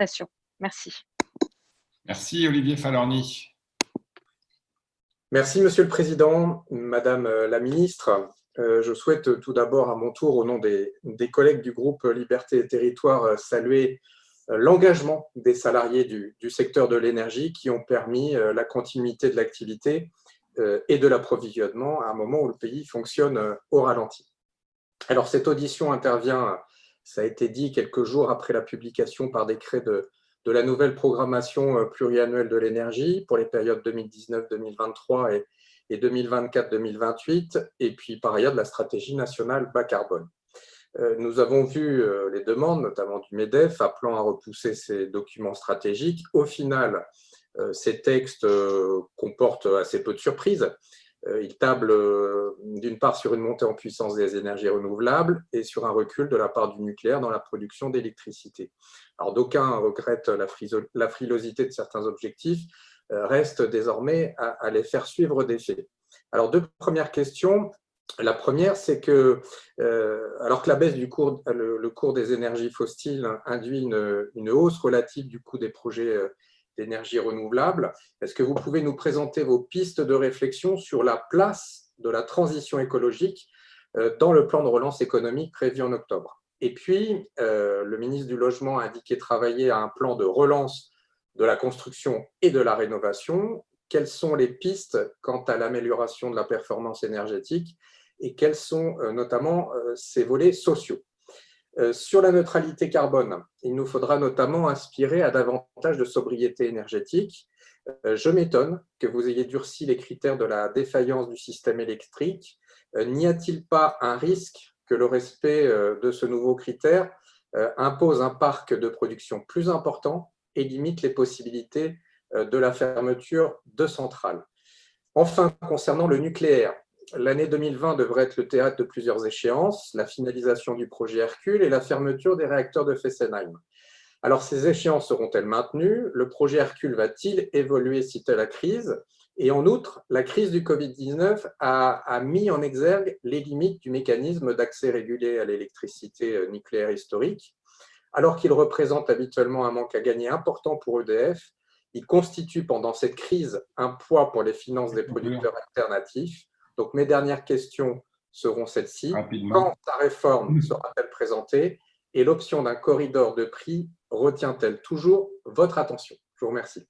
concertation. Merci. Merci Olivier Falorni. Merci Monsieur le Président, Madame la Ministre. Je souhaite tout d'abord à mon tour, au nom des collègues du groupe Liberté et Territoires, saluer l'engagement des salariés du secteur de l'énergie qui ont permis la continuité de l'activité et de l'approvisionnement à un moment où le pays fonctionne au ralenti. Alors cette audition intervient, ça a été dit, quelques jours après la publication par décret de la nouvelle programmation pluriannuelle de l'énergie pour les périodes 2019-2023 et 2024-2028, et puis par ailleurs de la stratégie nationale bas carbone. Nous avons vu les demandes, notamment du MEDEF, appelant à repousser ces documents stratégiques. Au final, ces textes comportent assez peu de surprises. Ils tablent d'une part sur une montée en puissance des énergies renouvelables et sur un recul de la part du nucléaire dans la production d'électricité. Alors d'aucuns regrettent la frilosité de certains objectifs, reste désormais à les faire suivre des faits. Alors deux premières questions. La première, c'est que, alors que la baisse du cours, le cours des énergies fossiles induit une hausse relative du coût des projets d'énergie renouvelable, est-ce que vous pouvez nous présenter vos pistes de réflexion sur la place de la transition écologique dans le plan de relance économique prévu en octobre? Et puis, le ministre du Logement a indiqué travailler à un plan de relance de la construction et de la rénovation. Quelles sont les pistes quant à l'amélioration de la performance énergétique et quels sont notamment ces volets sociaux? Sur la neutralité carbone, il nous faudra notamment aspirer à davantage de sobriété énergétique. Je m'étonne que vous ayez durci les critères de la défaillance du système électrique. N'y a-t-il pas un risque que le respect de ce nouveau critère impose un parc de production plus important et limite les possibilités de la fermeture de centrales? Enfin, concernant le nucléaire, l'année 2020 devrait être le théâtre de plusieurs échéances, la finalisation du projet Hercule et la fermeture des réacteurs de Fessenheim. Alors, ces échéances seront-elles maintenues? Le projet Hercule va-t-il évoluer suite à la crise? Et en outre, la crise du Covid-19 a mis en exergue les limites du mécanisme d'accès régulé à l'électricité nucléaire historique. Alors qu'il représente habituellement un manque à gagner important pour EDF, il constitue pendant cette crise un poids pour les finances des producteurs alternatifs. Donc, mes dernières questions seront celles-ci. Quand sa réforme sera-t-elle présentée et l'option d'un corridor de prix retient-elle toujours votre attention? Je vous remercie.